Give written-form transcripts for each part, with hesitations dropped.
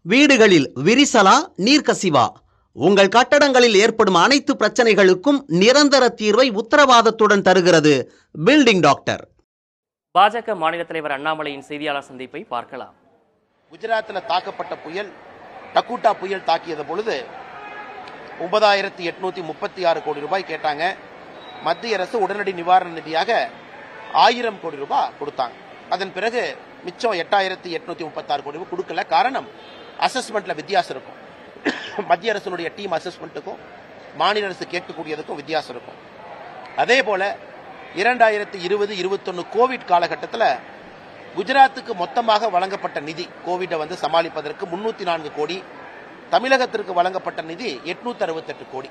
வீடுகளில் விரிசலா நீர்க்கசிவா? உங்கள் கட்டடங்களில் ஏற்படும் அனைத்து பிரச்சனைகளுக்கும் நிரந்தர தீர்வை உத்தரவாதத்துடன் தருகிறது பில்டிங் டாக்டர். பாஜக மாநில தலைவர் அண்ணாமலையின் செய்தியாளர் சந்திப்பை பார்க்கலாம். குஜராத்தில் தாக்கப்பட்ட புயல் டக்கூட்டா புயல் தாக்கியது பொழுது 9836 கோடி ரூபாய் கேட்டாங்க. மத்திய அரசு உடனடி நிவாரண நிதியாக 1000 கோடி ரூபாய் கொடுத்தாங்க. அதன் பிறகு மிச்சம் 8836 கோடி ரூபாய் கொடுக்கல. காரணம், அசஸ்மெண்ட்ல வித்தியாசம் இருக்கும். மத்திய அரசுடைய டீம் அசஸ்மெண்ட்டுக்கும் மாநில அரசு கேட்கக்கூடியதுக்கும் வித்தியாசம் இருக்கும். அதே போல 2020-21 கோவிட் காலகட்டத்தில் குஜராத்துக்கு மொத்தமாக வழங்கப்பட்ட நிதி, கோவிட்டை சமாளிப்பதற்கு 304 கோடி, தமிழகத்திற்கு வழங்கப்பட்ட நிதி 868 கோடி.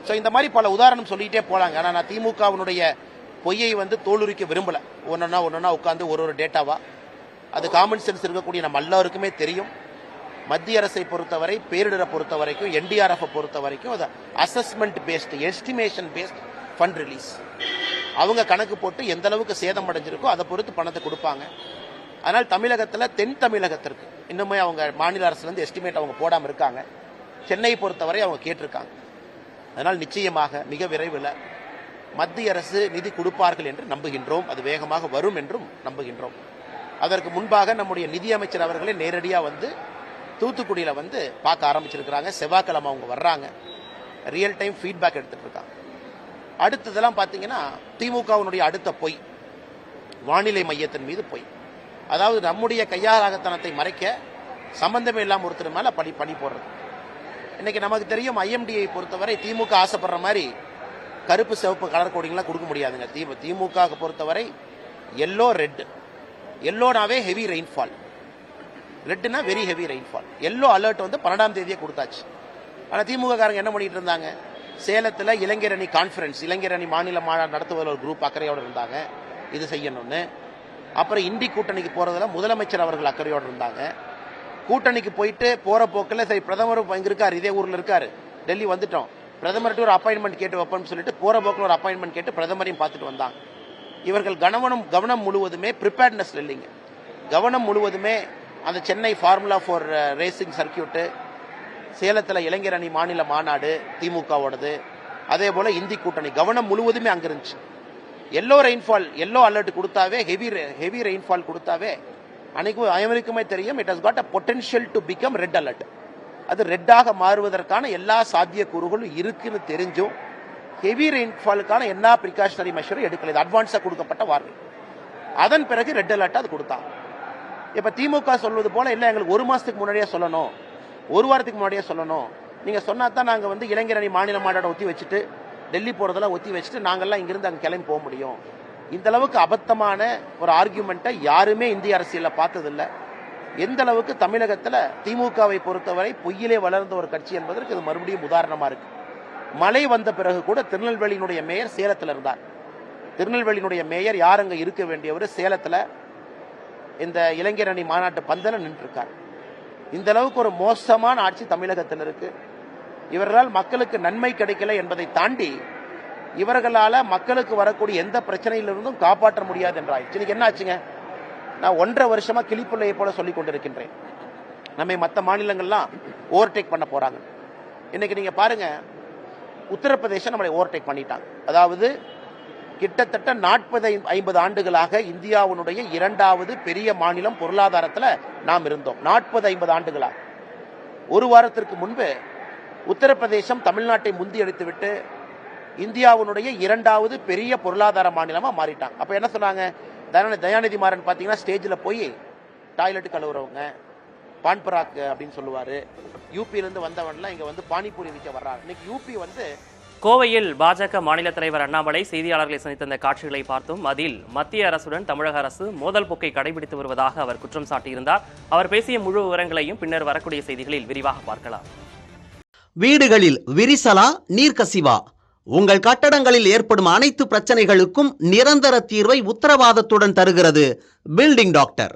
ஸோ இந்த மாதிரி பல உதாரணம் சொல்லிட்டே போலாங்க. ஆனால் நான் திமுகவினுடைய பொய்யை தோலுரிக்க விரும்பல. ஒன்னா உட்காந்து ஒரு டேட்டாவா, அது காமன் சென்ஸ் இருக்கக்கூடிய நம்ம எல்லாருக்குமே தெரியும். மத்திய அரசை பொறுத்தவரை, பேரிடரை பொறுத்த வரைக்கும், என்டிஆர்எஃப் பொறுத்த வரைக்கும் அது assessment based, estimation based fund release. அவங்க கணக்கு போட்டு எந்த அளவுக்கு சேதம் அடைஞ்சிருக்கோ அதை பொறுத்து பணத்தை கொடுப்பாங்க. ஆனால் தமிழகத்தில், தென் தமிழகத்திற்கு இன்னுமே அவங்க மாநில அரசுலேருந்து எஸ்டிமேட் அவங்க போடாமல் இருக்காங்க. சென்னையை பொறுத்தவரை அவங்க கேட்டிருக்காங்க. அதனால் நிச்சயமாக மிக விரைவில் மத்திய அரசு நிதி கொடுப்பார்கள் என்று நம்புகின்றோம். அது வேகமாக வரும் என்றும் நம்புகின்றோம். அதற்கு முன்பாக நம்முடைய நிதியமைச்சர் அவர்களே நேரடியாக தூத்துக்குடியில் பார்க்க ஆரம்பிச்சிருக்கிறாங்க. செவ்வாய்க்கிழமை அவங்க வர்றாங்க. ரியல் டைம் ஃபீட்பேக் எடுத்துட்டு இருக்காங்க. அடுத்ததெல்லாம் பார்த்தீங்கன்னா, திமுகவினுடைய அடுத்த பொய் வானிலை மையத்தின் மீது பொய். அதாவது நம்முடைய கையாளாகத்தனத்தை மறைக்க சம்பந்தமே இல்லாமல் ஒருத்தர் மேல பணி போடுறது. இன்னைக்கு நமக்கு தெரியும், ஐஎம்டியை பொறுத்தவரை திமுக ஆசைப்படுற மாதிரி கருப்பு சிவப்பு கலர் கோடிங்லாம் கொடுக்க முடியாதுங்க. திமுக பொறுத்தவரை எல்லோ ரெட். எல்லோனாவே ஹெவி ரெயின்ஃபால், ரெட்னா very heavy rainfall. Yellow alert 12ஆம் தேதியே கொடுத்தாச்சு. ஆனால் திமுக காரங்க என்ன பண்ணிட்டு இருந்தாங்க? சேலத்தில் இளைஞர் அணி கான்ஃபரன்ஸ், இளைஞர் அணி மாநில மாநாடு நடத்துவதில் ஒரு குரூப் அக்கறையோடு இருந்தாங்க, இது செய்யணும்னு. அப்புறம் இந்தி கூட்டணிக்கு போறதுல முதலமைச்சர் அவர்கள் அக்கறையோடு இருந்தாங்க. கூட்டணிக்கு போயிட்டு போற போக்கில் சரி, பிரதமர் இங்க இருக்காரு, இதே ஊர்ல இருக்காரு, டெல்லி வந்துட்டோம், பிரதமர்கிட்ட ஒரு அப்பாயின்மெண்ட் கேட்டு வைப்போம்னு சொல்லிட்டு போற போக்கில் ஒரு அப்பாயின்மெண்ட் கேட்டு பிரதமரையும் பார்த்துட்டு வந்தாங்க. இவர்கள் கவனம் முழுவதுமே ப்ரிப்பேர்ட்னஸ் இல்லைங்க. கவனம் முழுவதுமே அந்த Chennai formula for racing circuit, சேலத்தில் இளைஞர் அணி மாநில மாநாடு திமுகவோடது, அதே போல இந்தி கூட்டணி, கவனம் முழுவதுமே அங்க இருந்துச்சு. எல்லோ ரெயின்ஃபால், எல்லோ அலர்ட் கொடுத்தாவே, ஹெவி ரெயின்ஃபால் கொடுத்தாவே அனைவருக்குமே தெரியும், it has got a potential to become red alert. அது ரெட்டாக மாறுவதற்கான எல்லா சாத்தியக்கூறுகளும் இருக்குன்னு தெரிஞ்சும் ஹெவி ரெயின்ஃபாலுக்கான எல்லா பிரிகாஷனரி மெஷரும் எடுக்கல. இது அட்வான்ஸா கொடுக்கப்பட்ட வார்த்தை. அதன் பிறகு ரெட் அலர்ட் அது கொடுத்தாங்க. இப்ப திமுக சொல்வது போல இல்ல, எங்களுக்கு ஒரு மாசத்துக்கு முன்னாடியே சொல்லணும், ஒரு வாரத்துக்கு முன்னாடியே சொல்லணும், நீங்க சொன்னா தான் நாங்க இளைஞர் அணி மாநில மாநாட்டை ஒத்தி வச்சுட்டு டெல்லி போறதெல்லாம் ஒத்தி வச்சுட்டு நாங்கெல்லாம் இங்கிருந்து அங்க கிளம்பி போக முடியும். இந்த அளவுக்கு அபத்தமான ஒரு ஆர்கியூமெண்ட்டை யாருமே இந்திய அரசியலில் பார்த்ததில்லை. எந்த அளவுக்கு தமிழகத்தில் திமுகவை பொறுத்தவரை பொய்யிலே வளர்ந்த ஒரு கட்சி என்பதற்கு இது மறுபடியும் உதாரணமா இருக்கு. மழை வந்த பிறகு கூட திருநெல்வேலியினுடைய மேயர் சேலத்தில் இருந்தார். திருநெல்வேலியினுடைய மேயர் யார் அங்க இருக்க வேண்டியவர் சேலத்தில் இந்த இளைஞர் அணி மாநாட்டு பந்தல நின்று இருக்கார். இந்த அளவுக்கு ஒரு மோசமான ஆட்சி தமிழகத்தில் இருக்கு. இவர்களால் மக்களுக்கு நன்மை கிடைக்கல என்பதை தாண்டி இவர்களால மக்களுக்கு வரக்கூடிய எந்த பிரச்சனையிலிருந்தும் காப்பாற்ற முடியாது என்றாயிடுச்சு. இன்னைக்கு என்ன ஆச்சுங்க? நான் 1.5 வருஷமா கிளிப்பிள்ளையை போல சொல்லிக் கொண்டிருக்கின்றேன், நம்மை மற்ற மாநிலங்கள்லாம் ஓவர்டேக் பண்ண போறாங்க. இன்னைக்கு நீங்க பாருங்க, உத்தரப்பிரதேசம் நம்மளை ஓவர்டேக் பண்ணிட்டாங்க. அதாவது கிட்டத்தட்ட 40-50 ஆண்டுகளாக இந்தியாவுடைய 2வது பெரிய மாநிலம் பொருளாதாரத்தில் நாம் இருந்தோம். 40-50 ஆண்டுகளாக. ஒரு வாரத்திற்கு முன்பு உத்தரப்பிரதேசம் தமிழ்நாட்டை முந்தி அடித்துவிட்டு இந்தியாவுடைய 2வது பெரிய பொருளாதார மாநிலமா மாறிட்டாங்க. அப்ப என்ன சொன்னாங்க? தயாநிதி மாறன் பாத்தீங்கன்னா ஸ்டேஜில் போய் டாய்லெட் கழுவுறவங்க பான்பராக் அப்படின்னு சொல்லுவாரு. யூபியிலிருந்து வந்தவன்லாம் இங்க பானிபூரி விற்க வர்றாங்க. இன்னைக்கு யூபி கோவையில் பாஜக மாநில தலைவர் அண்ணாமலை செய்தியாளர்களை சந்தித்த அந்த காட்சிகளை பார்த்தோம். அதில் மத்திய அரசுடன் தமிழக அரசு மோதல் போக்கை கடைபிடித்து வருவதாக அவர் குற்றம் சாட்டியிருந்தார். அவர் பேசிய முழு விவரங்களையும் பின்னர் வரக்கூடிய செய்திகளில் விரிவாக பார்க்கலாம். வீடுகளில் விரிசலா நீர்க்கசிவா? உங்கள் கட்டடங்களில் ஏற்படும் அனைத்து பிரச்சனைகளுக்கும் நிரந்தர தீர்வை உத்தரவாதத்துடன் தருகிறது பில்டிங் டாக்டர்.